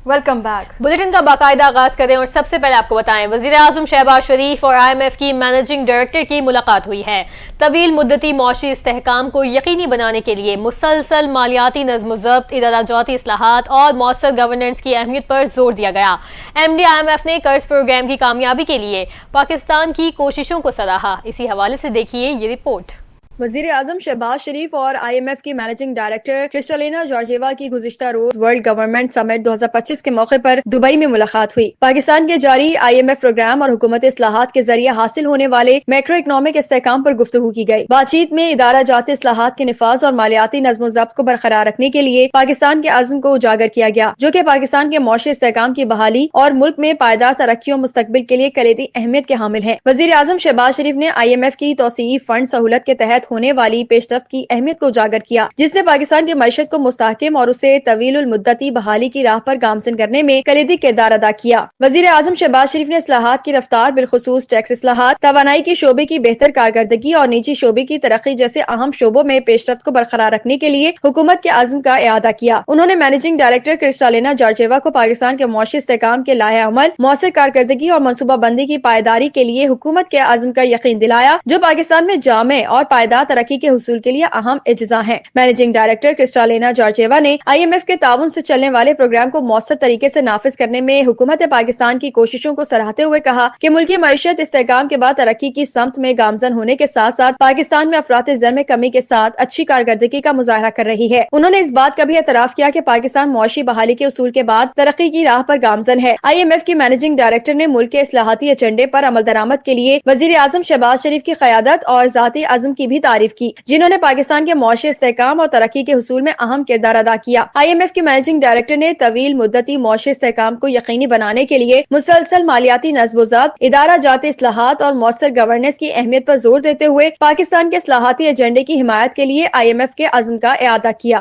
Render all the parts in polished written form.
Welcome back. Bulletin کا باقاعدہ آغاز کریں اور سب سے پہلے آپ کو بتائیں وزیر اعظم شہباز شریف اور IMF کی مینیجنگ ڈائریکٹر کی ملاقات ہوئی ہے۔ طویل مدتی معاشی استحکام کو یقینی بنانے کے لیے مسلسل مالیاتی نظم و ضبط، ادارہ جاتی اصلاحات اور مؤثر گورننس کی اہمیت پر زور دیا گیا۔ MD IMF نے قرض پروگرام کی کامیابی کے لیے پاکستان کی کوششوں کو سراہا۔ اسی حوالے سے دیکھیے یہ رپورٹ۔ وزیر اعظم شہباز شریف اور IMF کی مینیجنگ ڈائریکٹر کرسٹلینا جارجیوا کی گزشتہ روز ورلڈ گورنمنٹ سمٹ 2025 کے موقع پر دبئی میں ملاقات ہوئی۔ پاکستان کے جاری IMF پروگرام اور حکومت اصلاحات کے ذریعے حاصل ہونے والے میکرو اکنامک استحکام پر گفتگو کی گئی۔ بات چیت میں ادارہ جاتی اصلاحات کے نفاذ اور مالیاتی نظم و ضبط کو برقرار رکھنے کے لیے پاکستان کے عزم کو اجاگر کیا گیا، جو کہ پاکستان کے معاشی استحکام کی بحالی اور ملک میں پائیدار ترقی و مستقبل کے لیے کلیدی اہمیت کے حامل ہیں۔ وزیر اعظم شہباز شریف نے IMF کی توسیعی فنڈ سہولت کے تحت ہونے والی پیش رفت کی اہمیت کو اجاگر کیا، جس نے پاکستان کی معیشت کو مستحکم اور اسے طویل المدتی بحالی کی راہ پر گامزن کرنے میں کلیدی کردار ادا کیا۔ وزیر اعظم شہباز شریف نے اصلاحات کی رفتار، بالخصوص ٹیکس اصلاحات، توانائی کے شعبے کی بہتر کارکردگی اور نجی شعبے کی ترقی جیسے اہم شعبوں میں پیش رفت کو برقرار رکھنے کے لیے حکومت کے عزم کا اعادہ کیا۔ انہوں نے مینیجنگ ڈائریکٹر کرسٹلینا جارجیوا کو پاکستان کے معاشی استحکام کے لائحہ عمل، مؤثر کارکردگی اور منصوبہ بندی کی پائیداری کے لیے حکومت کے عزم کا یقین دلایا، جو پاکستان میں جامع اور پائیدار ترقی کے حصول کے لیے اہم اجزاء ہیں۔ مینیجنگ ڈائریکٹر کرسٹلینا جارجیوا نے IMF کے تعاون سے چلنے والے پروگرام کو مؤثر طریقے سے نافذ کرنے میں حکومت پاکستان کی کوششوں کو سراہتے ہوئے کہا کہ ملکی معیشت استحکام کے بعد ترقی کی سمت میں گامزن ہونے کے ساتھ ساتھ پاکستان میں افراط زر میں کمی کے ساتھ اچھی کارکردگی کا مظاہرہ کر رہی ہے۔ انہوں نے اس بات کا بھی اعتراف کیا کہ پاکستان معاشی بحالی کے اصول کے بعد ترقی کی راہ پر گامزن ہے۔ IMF کی مینیجنگ ڈائریکٹر نے ملک کے اصلاحاتی ایجنڈے پر عمل درآمد کے لیے وزیر اعظم شہباز شریف کی قیادت اور ذاتی عزم کی بھی تعریف کی، جنہوں نے پاکستان کے معاشی استحکام اور ترقی کے حصول میں اہم کردار ادا کیا۔ IMF کی مینیجنگ ڈائریکٹر نے طویل مدتی معاشی استحکام کو یقینی بنانے کے لیے مسلسل مالیاتی نظم و ضبط، ادارہ جاتی اصلاحات اور مؤثر گورننس کی اہمیت پر زور دیتے ہوئے پاکستان کے اصلاحاتی ایجنڈے کی حمایت کے لیے IMF کے عزم کا اعادہ کیا۔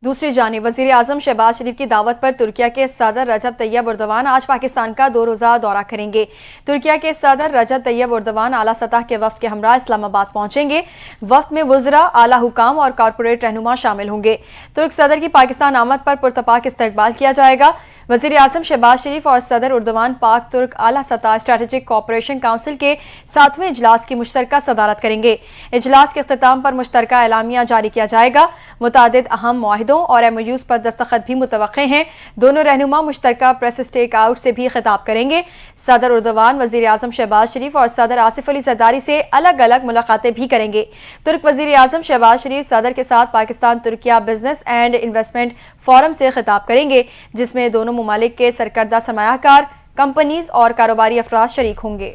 دوسری جانب وزیر اعظم شہباز شریف کی دعوت پر ترکیہ کے صدر رجب طیب اردوان آج پاکستان کا 2 روزہ دورہ کریں گے۔ ترکیہ کے صدر رجب طیب اردوان اعلیٰ سطح کے وفد کے ہمراہ اسلام آباد پہنچیں گے۔ وفد میں وزراء، اعلیٰ حکام اور کارپوریٹ رہنما شامل ہوں گے۔ ترک صدر کی پاکستان آمد پر پرتپاک استقبال کیا جائے گا۔ وزیر اعظم شہباز شریف اور صدر اردوان پاک ترک اعلیٰ سطح اسٹریٹجک کوآپریشن کونسل کے 7ویں اجلاس کی مشترکہ صدارت کریں گے۔ اجلاس کے اختتام پر مشترکہ اعلامیہ جاری کیا جائے گا۔ متعدد اہم معاہدوں اور MOUs پر دستخط بھی متوقع ہیں۔ دونوں رہنما مشترکہ پریس اسٹیک آؤٹ سے بھی خطاب کریں گے۔ صدر اردوان وزیر اعظم شہباز شریف اور صدر آصف علی زرداری سے الگ الگ ملاقاتیں بھی کریں گے۔ ترک وزیر اعظم شہباز شریف صدر کے ساتھ Pakistan Türkiye business and investment forum سے خطاب کریں گے، جس میں دونوں ممالک کے سرکردہ سرمایہ کار، کمپنیز اور کاروباری افراد شریک ہوں گے۔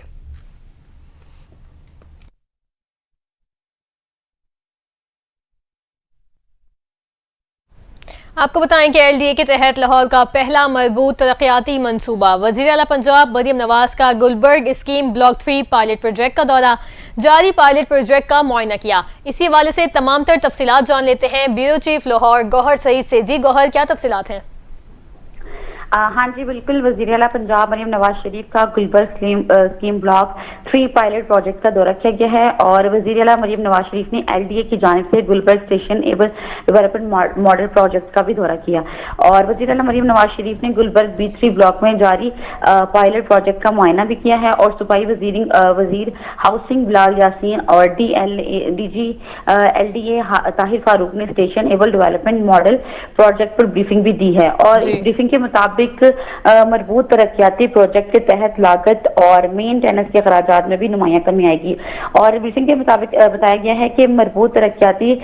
آپ کو بتائیں کہ LDA کے تحت لاہور کا پہلا مربوط ترقیاتی منصوبہ وزیر اعلیٰ پنجاب مریم نواز کا Gulberg scheme block 3 pilot project کا دورہ، جاری پائلٹ پروجیکٹ کا معائنہ کیا۔ اسی حوالے سے تمام تر تفصیلات جان لیتے ہیں بیورو چیف لاہور گوہر سعید سے۔ جی گوہر، کیا تفصیلات ہیں؟ ہاں جی بالکل، وزیر اعلیٰ پنجاب مریم نواز شریف کا Gulberg scheme block 3 pilot project کا دورہ کیا گیا ہے، اور وزیر اعلیٰ مریم نواز شریف نے LDA کی جانب سے Gulberg station able development model project کا بھی دورہ کیا، اور وزیر اعلیٰ مریم نواز شریف نے گلبرگ B3 بلاک میں جاری پائلٹ پروجیکٹ کا معائنہ بھی کیا ہے، اور صوبائی وزیر ہاؤسنگ بلال یاسین اور DG LDA طاہر فاروق نے sustainable development model project پر بریفنگ بھی دی ہے، اور اس بریفنگ کے مطابق مربوط ترقیاتی پروجیکٹ کے تحت لاگت اور مینٹیننس کے اخراجات میں بھی نمایاں کمی آئے گی، اور بریفنگ کے مطابق بتایا گیا ہے کہ مربوط ترقیاتی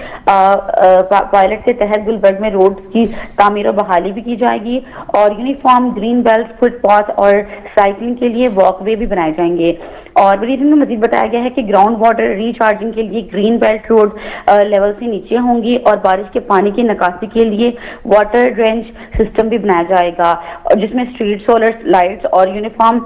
پائلٹ کے تحت گلبرگ میں روڈ کی تعمیر و بحالی بھی کی جائے گی، اور uniform green belt, footpath اور سائیکلنگ کے لیے واک وے بھی بنائے جائیں گے، اور بریفنگ میں مزید بتایا گیا ہے کہ گراؤنڈ واٹر ریچارجنگ کے لیے گرین بیلٹ روڈ لیول سے نیچے ہوں گی، اور بارش کے پانی کی نکاسی کے لیے واٹر ڈرینج سسٹم بھی بنایا جائے گا، جس میں اسٹریٹ سولر لائٹس اور یونیفارم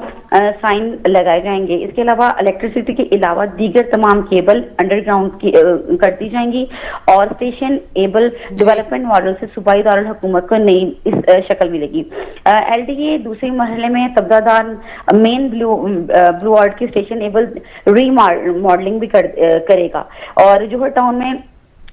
سائن لگائے جائیں گے۔ اس کے علاوہ الیکٹریسٹی کے علاوہ دیگر تمام کیبل انڈر گراؤنڈ کر دی جائیں گی، اور اسٹیشن ایبل ڈیولپمنٹ ماڈل سے صوبائی دارالحکومت کو نئی شکل ملے گی۔ LDA دوسرے مرحلے میں تبدادان مین بلو آرٹ کی اسٹیشن ایبل ری ماڈلنگ بھی کرے گا، اور جوہر ٹاؤن میں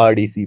RDC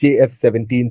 JF-17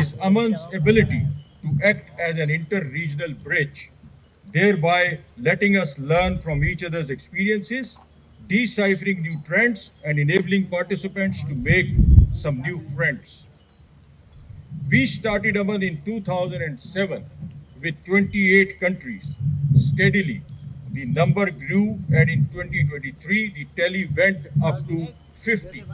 Is Aman's ability to act as an inter-regional bridge, thereby letting us learn from each other's experiences, deciphering new trends and enabling participants to make some new friends. We started Aman in 2007 with 28 countries. Steadily, the number grew and in 2023, the tally went up to 50.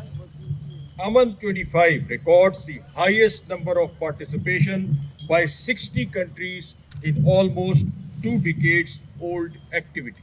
Aman 25 records the highest number of participation by 60 countries in almost 2 decades old activity.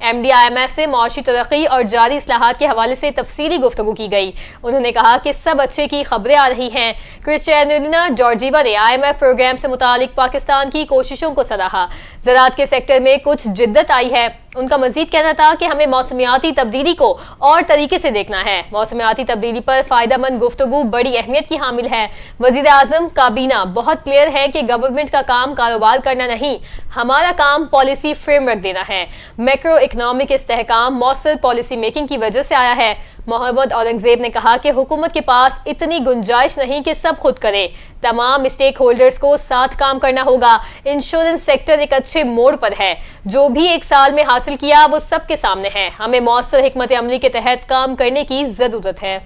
MD-IMF سے معاشی ترقی اور جاری اصلاحات کے حوالے سے تفصیلی گفتگو کی گئی. انہوں نے کہا کہ سب اچھے کی خبریں آ رہی ہیں. کرسٹیلینا جارجیوا نے IMF پروگرام سے متعلق پاکستان کی کوششوں کو سراہا. زراعت کے سیکٹر میں کچھ جدت آئی ہے. ان کا مزید کہنا تھا کہ ہمیں موسمیاتی تبدیلی کو اور طریقے سے دیکھنا ہے. موسمیاتی تبدیلی پر فائدہ مند گفتگو بڑی اہمیت کی حامل ہے. وزیر اعظم کابینہ بہت کلیئر ہے کہ گورنمنٹ کا کام کاروبار کرنا نہیں، ہمارا کام پالیسی فریم ورک دینا ہے. میکرو اکنامک استحکام مؤثر پالیسی میکنگ کی وجہ سے آیا ہے. محمد اورنگزیب نے کہا کہ حکومت کے پاس اتنی گنجائش نہیں کہ سب خود کرے. تمام اسٹیک ہولڈرز کو ساتھ کام کرنا ہوگا. انشورنس سیکٹر ایک اچھے موڑ پر ہے. جو بھی ایک سال میں حاصل کیا وہ سب کے سامنے ہے. ہمیں مؤثر حکمت عملی کے تحت کام کرنے کی ضرورت ہے.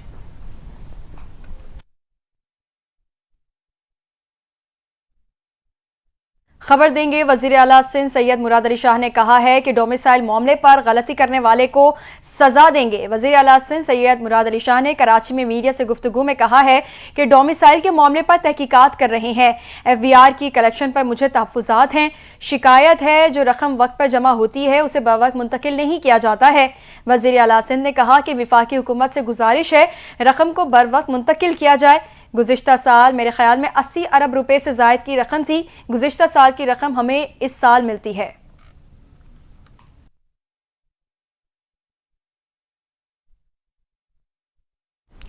خبر دیں گے وزیر اعلیٰ سندھ سید مراد علی شاہ نے کہا ہے کہ ڈومیسائل معاملے پر غلطی کرنے والے کو سزا دیں گے. وزیر اعلیٰ سندھ سید مراد علی شاہ نے کراچی میں میڈیا سے گفتگو میں کہا ہے کہ ڈومیسائل کے معاملے پر تحقیقات کر رہے ہیں. FBR کی کلیکشن پر مجھے تحفظات ہیں. شکایت ہے جو رقم وقت پر جمع ہوتی ہے اسے بوقت منتقل نہیں کیا جاتا ہے. وزیر اعلیٰ سندھ نے کہا کہ وفاقی حکومت سے گزارش ہے رقم کو بروقت منتقل کیا جائے. گزشتہ سال میرے خیال میں 80 ارب روپے سے زائد کی رقم تھی. گزشتہ سال کی رقم ہمیں اس سال ملتی ہے.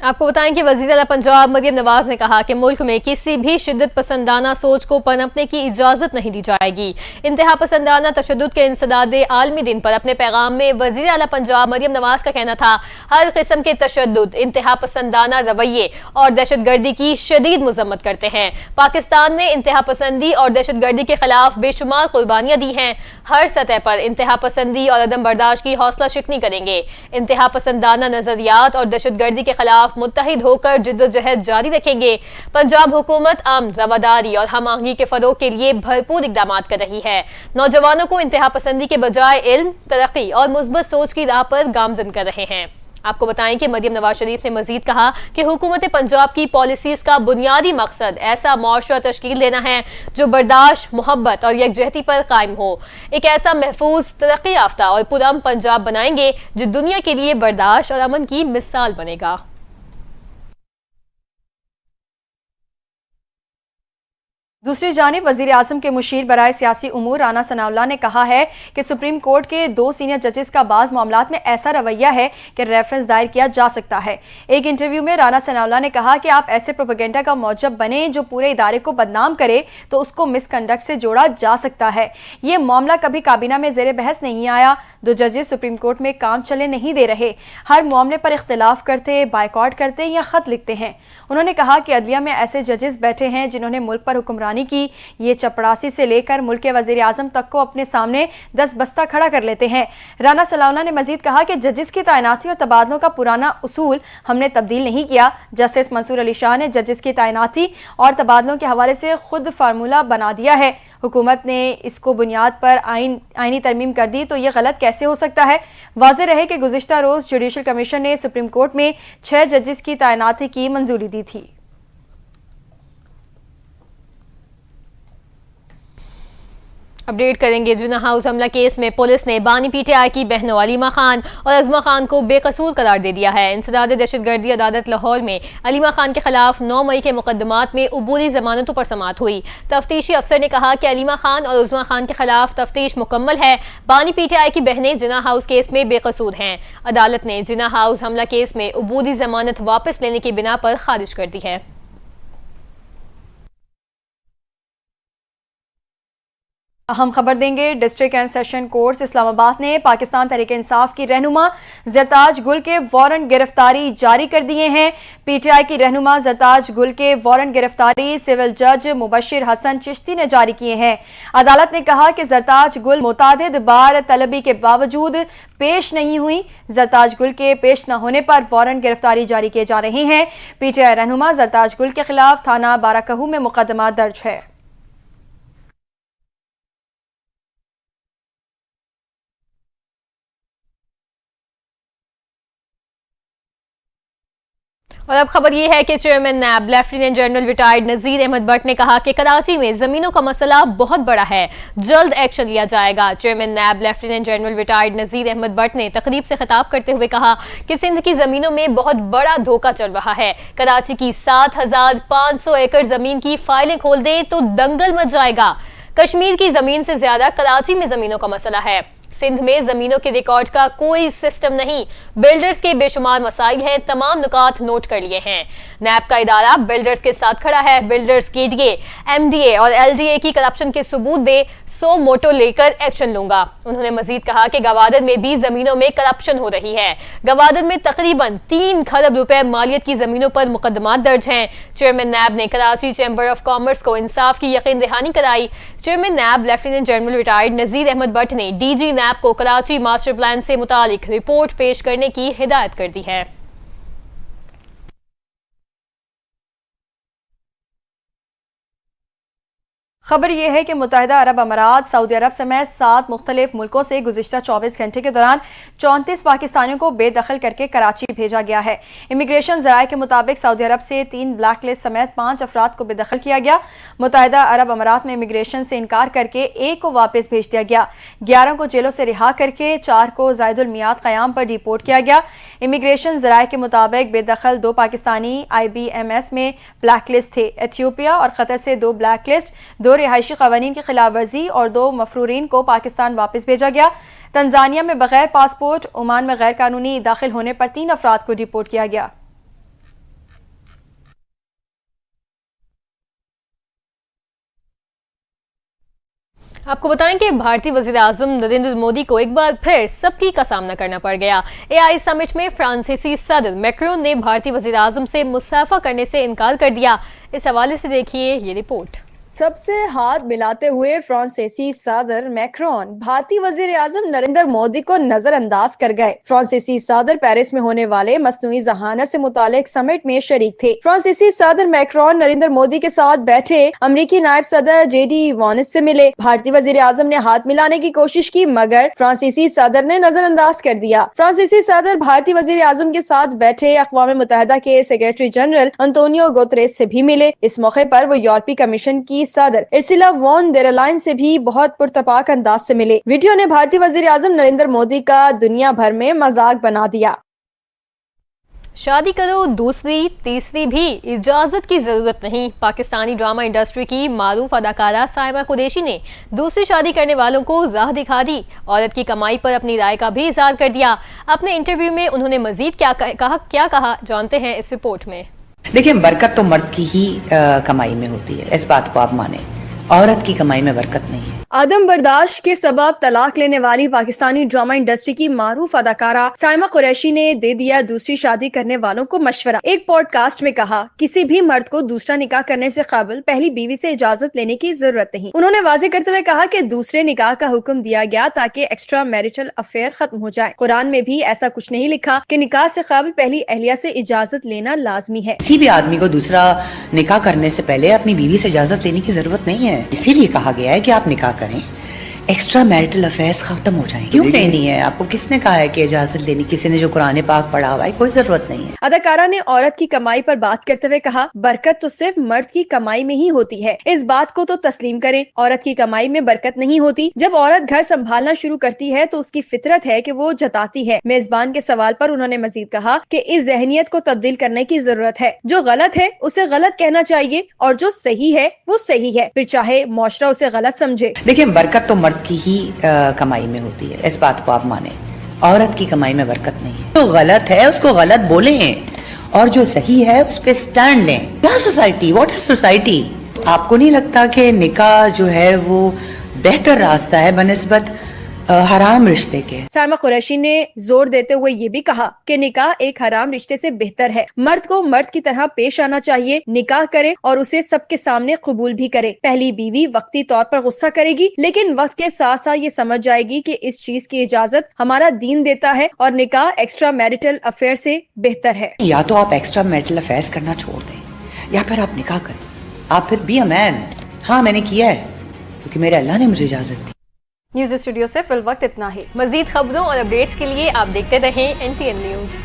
آپ کو بتائیں کہ وزیر اعلیٰ پنجاب مریم نواز نے کہا کہ ملک میں کسی بھی شدت پسندانہ سوچ کو پنپنے کی اجازت نہیں دی جائے گی. انتہا پسندانہ تشدد کے انسداد عالمی دن پر اپنے پیغام میں وزیر اعلیٰ پنجاب مریم نواز کا کہنا تھا ہر قسم کے تشدد، انتہا پسندانہ رویے اور دہشت گردی کی شدید مذمت کرتے ہیں. پاکستان نے انتہا پسندی اور دہشت گردی کے خلاف بے شمار قربانیاں دی ہیں. ہر سطح پر انتہا پسندی اور عدم برداشت کی حوصلہ شکنی کریں گے. انتہا پسندانہ نظریات اور دہشت گردی کے خلاف متحد ہو کر جدوجہد جاری رکھیں گے. پنجاب حکومت امن، رواداری اور ہم آہنگی کے فروغ کے لیے بھرپور اقدامات کر رہی ہے. نوجوانوں کو انتہا پسندی کے بجائے علم، ترقی اور مثبت سوچ کی راہ پر گامزن کر رہے ہیں. آپ کو بتائیں کہ مریم نواز شریف نے مزید کہا کہ حکومت پنجاب کی پالیسیز کا بنیادی مقصد ایسا معاشرہ تشکیل دینا ہے جو برداشت، محبت اور یکجہتی پر قائم ہو. ایک ایسا محفوظ، ترقی یافتہ اور پرامن پنجاب بنائیں گے جو دنیا کے لیے برداشت اور امن کی مثال بنے گا. دوسری جانب وزیر اعظم کے مشیر برائے سیاسی امور رانا ثناء اللہ نے کہا ہے کہ سپریم کورٹ کے 2 سینئر ججز کا بعض معاملات میں ایسا رویہ ہے کہ ریفرنس دائر کیا جا سکتا ہے. ایک انٹرویو میں رانا ثناء اللہ نے کہا کہ آپ ایسے پروپیگنڈا کا موجب بنیں جو پورے ادارے کو بدنام کرے تو اس کو مس کنڈکٹ سے جوڑا جا سکتا ہے. یہ معاملہ کبھی کابینہ میں زیر بحث نہیں آیا. 2 ججز سپریم کورٹ میں کام چلے نہیں دے رہے، ہر معاملے پر اختلاف کرتے، بائیکاٹ کرتے یا خط لکھتے ہیں. انہوں نے کہا کہ عدلیہ میں ایسے ججز بیٹھے ہیں جنہوں نے ملک پر حکمرانی کی. یہ چپڑاسی سے لے کر ملک کے وزیر اعظم تک کو اپنے سامنے 10 بستہ کھڑا کر لیتے ہیں. رانا ثناء اللہ نے مزید کہا کہ ججز کی تعیناتی اور تبادلوں کا پرانا اصول ہم نے تبدیل نہیں کیا. جسٹس منصور علی شاہ نے ججز کی تعیناتی اور تبادلوں کے حوالے سے خود فارمولہ بنا دیا ہے. حکومت نے اس کو بنیاد پر آئینی ترمیم کر دی تو یہ غلط کیسے ہو سکتا ہے؟ واضح رہے کہ گزشتہ روز جوڈیشل کمیشن نے سپریم کورٹ میں 6 ججز کی تعیناتی کی منظوری دی تھی. اپڈیٹ کریں گے. جناح ہاؤس حملہ کیس میں پولیس نے بانی PTI کی بہنوں علیمہ خان اور عظمہ خان کو بے قصور قرار دے دیا ہے. انسداد دہشت گردی عدالت لاہور میں علیمہ خان کے خلاف 9 مئی کے مقدمات میں عبوری ضمانتوں پر سماعت ہوئی. تفتیشی افسر نے کہا کہ علیمہ خان اور عظمہ خان کے خلاف تفتیش مکمل ہے. بانی PTI کی بہنیں جناح ہاؤس کیس میں بے قصور ہیں. عدالت نے جناح ہاؤس حملہ کیس میں عبوری ضمانت واپس لینے کی بنا پر خارج کر دی ہے. اہم خبر دیں گے. ڈسٹرکٹ اینڈ سیشن کورٹس اسلام آباد نے پاکستان تحریک انصاف کی رہنما زرتاج گل کے وارنٹ گرفتاری جاری کر دیے ہیں. PTI کی رہنما زرتاج گل کے وارنٹ گرفتاری سول جج مبشر حسن چشتی نے جاری کیے ہیں. عدالت نے کہا کہ زرتاج گل متعدد بار طلبی کے باوجود پیش نہیں ہوئی. زرتاج گل کے پیش نہ ہونے پر وارنٹ گرفتاری جاری کیے جا رہے ہیں. PTI رہنما زرتاج گل کے خلاف تھانہ بارہ میں مقدمہ درج ہے. اور اب خبر یہ ہے کہ chairman NAB lieutenant general retired Nazir Ahmed Butt نے کہا کہ کراچی میں زمینوں کا مسئلہ بہت بڑا ہے، جلد ایکشن لیا جائے گا۔ Chairman NAB lieutenant general retired Nazir Ahmed Butt نے تقریب سے خطاب کرتے ہوئے کہا کہ سندھ کی زمینوں میں بہت بڑا دھوکہ چل رہا ہے۔ کراچی کی 7,500 ایکڑ زمین کی فائلیں کھول دیں تو دنگل مچ جائے گا۔ کشمیر کی زمین سے زیادہ کراچی میں زمینوں کا مسئلہ ہے۔ سندھ میں زمینوں کے ریکارڈ کا کوئی سسٹم نہیں، بلڈرز کے بے شمار مسائل ہیں، تمام نکات نوٹ کر لیے ہیں۔ نیب کا ادارہ بلڈرز کے ساتھ کھڑا ہے، بلڈرز کے ڈی ایم ڈی اے اور ایل ڈی اے کی کرپشن کے ثبوت دے، 100 موٹو لے کر ایکشن لوں گا۔ انہوں نے مزید کہا کہ گوادر میں بھی زمینوں میں کرپشن ہو رہی ہے۔ گوادر میں تقریباً 3 کھرب روپے مالیت کی زمینوں پر مقدمات درج ہیں۔ چیئرمین نیب نے کراچی چیمبر آف کامرس کو انصاف کی یقین دہانی کرائی۔ Chairman NAB lieutenant general retired Nazir Ahmed Butt نے ڈی جی نیب کو کراچی ماسٹر پلان سے متعلق رپورٹ پیش کرنے کی ہدایت کر دی ہے۔ خبر یہ ہے کہ متحدہ عرب امارات سعودی عرب سمیت 7 مختلف ملکوں سے گزشتہ 24 گھنٹے کے دوران 34 پاکستانیوں کو بے دخل کر کے کراچی بھیجا گیا ہے۔ امیگریشن ذرائع کے مطابق سعودی عرب سے 3 بلیک لسٹ سمیت 5 افراد کو بے دخل کیا گیا۔ متحدہ عرب امارات میں امیگریشن سے انکار کر کے 1 کو واپس بھیج دیا گیا، 11 کو جیلوں سے رہا کر کے 4 کو زائد المیعاد قیام پر ڈیپورٹ کیا گیا۔ امیگریشن ذرائع کے مطابق بے دخل 2 پاکستانی IBMS میں بلیک لسٹ تھے۔ ایتھیوپیا اور قطر سے 2 بلیک لسٹ، 2 رہائشی قوانین کی خلاف ورزی اور 2 مفرورین کو پاکستان واپس بھیجا گیا۔ تنزانیہ میں بغیر پاسپورٹ، عمان میں غیر قانونی داخل ہونے پر 3 افراد کو ڈیپورٹ کیا گیا۔ آپ کو بتائیں کہ بھارتی وزیر اعظم نریندر مودی کو ایک بار پھر سبکی کا سامنا کرنا پڑ گیا۔ AI سمٹ میں فرانسیسی صدر میکرون نے بھارتی وزیر اعظم سے مصافحہ کرنے سے انکار کر دیا۔ اس حوالے سے دیکھیے یہ رپورٹ۔ سب سے ہاتھ ملاتے ہوئے فرانسیسی صدر میکرون بھارتی وزیر اعظم نریندر مودی کو نظر انداز کر گئے۔ فرانسیسی صدر پیرس میں ہونے والے مصنوعی ذہانت سے متعلق سمٹ میں شریک تھے۔ فرانسیسی صدر میکرون نریندر مودی کے ساتھ بیٹھے امریکی نائب صدر JD وانس سے ملے۔ بھارتی وزیر اعظم نے ہاتھ ملانے کی کوشش کی مگر فرانسیسی صدر نے نظر انداز کر دیا۔ فرانسیسی صدر بھارتی وزیر اعظم کے ساتھ بیٹھے اقوام متحدہ کے سیکریٹری جنرل انطونیو گوتریس سے بھی ملے۔ اس موقع پر وہ یورپی کمیشن کی صدر ارسلا وان ڈیر لائن سے بھی بہت پرتپاک انداز سے ملے۔ ویڈیو نے بھارتی وزیر اعظم نریندر مودی کا دنیا بھر میں مذاق بنا دیا۔ شادی کرو دوسری تیسری بھی اجازت کی ضرورت نہیں۔ پاکستانی ڈرامہ انڈسٹری کی معروف اداکارہ سائمہ قریشی نے دوسری شادی کرنے والوں کو راہ دکھا دی۔ عورت کی کمائی پر اپنی رائے کا بھی اظہار کر دیا۔ اپنے انٹرویو میں انہوں نے مزید کیا کہا جانتے ہیں اس رپورٹ میں۔ دیکھیں، برکت تو مرد کی ہی کمائی میں ہوتی ہے، اس بات کو آپ مانیں، عورت کی کمائی میں برکت نہیں ہے۔ عدم برداشت کے سبب طلاق لینے والی پاکستانی ڈرامہ انڈسٹری کی معروف اداکارہ سائمہ قریشی نے دے دیا دوسری شادی کرنے والوں کو مشورہ۔ ایک پوڈ کاسٹ میں کہا، کسی بھی مرد کو دوسرا نکاح کرنے سے قبل پہلی بیوی سے اجازت لینے کی ضرورت نہیں۔ انہوں نے واضح کرتے ہوئے کہا کہ دوسرے نکاح کا حکم دیا گیا تاکہ ایکسٹرا میرٹل افیئر ختم ہو جائے۔ قرآن میں بھی ایسا کچھ نہیں لکھا کہ نکاح سے قبل پہلی اہلیہ سے اجازت لینا لازمی ہے۔ کسی بھی آدمی کو دوسرا نکاح کرنے سے پہلے اپنی بیوی سے اجازت لینے کی ضرورت نہیں ہے، اسی لیے کہا گیا ہے کہ آپ نکاح کریں، ایکسٹرا میرٹل افیئرز ختم ہو جائیں۔ کیوں لینی ہے؟ آپ کو کس نے کہا ہے کہ اجازت لینی؟ کسی نے جو قرآن پاک پڑھا ہوا ہے، کوئی ضرورت نہیں ہے۔ اداکارہ نے عورت کی کمائی پر بات کرتے ہوئے کہا، برکت تو صرف مرد کی کمائی میں ہی ہوتی ہے، اس بات کو تو تسلیم کریں۔ عورت کی کمائی میں برکت نہیں ہوتی۔ جب عورت گھر سنبھالنا شروع کرتی ہے تو اس کی فطرت ہے کہ وہ جتاتی ہے۔ میزبان کے سوال پر انہوں نے مزید کہا کہ اس ذہنیت کو تبدیل کرنے کی ضرورت ہے۔ جو غلط ہے اسے غلط کہنا چاہیے اور جو صحیح ہے وہ صحیح ہے، پھر چاہے معاشرہ اسے غلط سمجھے۔ دیکھیں، برکت تو مرد کی ہی کمائی میں ہوتی ہے، اس بات کو آپ مانیں، عورت کی کمائی میں برکت نہیں ہے۔ تو غلط ہے اس کو غلط بولیں اور جو صحیح ہے اس پہ سٹینڈ لیں۔ کیا سوسائٹی؟ What is society? آپ کو نہیں لگتا کہ نکاح جو ہے وہ بہتر راستہ ہے بنسبت حرام رشتے کے؟ سائمہ قریشی نے زور دیتے ہوئے یہ بھی کہا کہ نکاح ایک حرام رشتے سے بہتر ہے۔ مرد کو مرد کی طرح پیش آنا چاہیے، نکاح کرے اور اسے سب کے سامنے قبول بھی کرے۔ پہلی بیوی وقتی طور پر غصہ کرے گی لیکن وقت کے ساتھ ساتھ یہ سمجھ جائے گی کہ اس چیز کی اجازت ہمارا دین دیتا ہے اور نکاح ایکسٹرا میرٹل افیئر سے بہتر ہے۔ یا تو آپ ایکسٹرا میرٹل افیئرز کرنا چھوڑ دیں یا پھر آپ نکاح کریں۔ آپ پھر بی اے مین۔ ہاں، میں نے کیا ہے کیونکہ میرے اللہ نے مجھے اجازت دی۔ نیوز اسٹوڈیو سے فی الوقت اتنا ہی۔ مزید خبروں اور اپڈیٹس کے لیے آپ دیکھتے رہیں NTN نیوز۔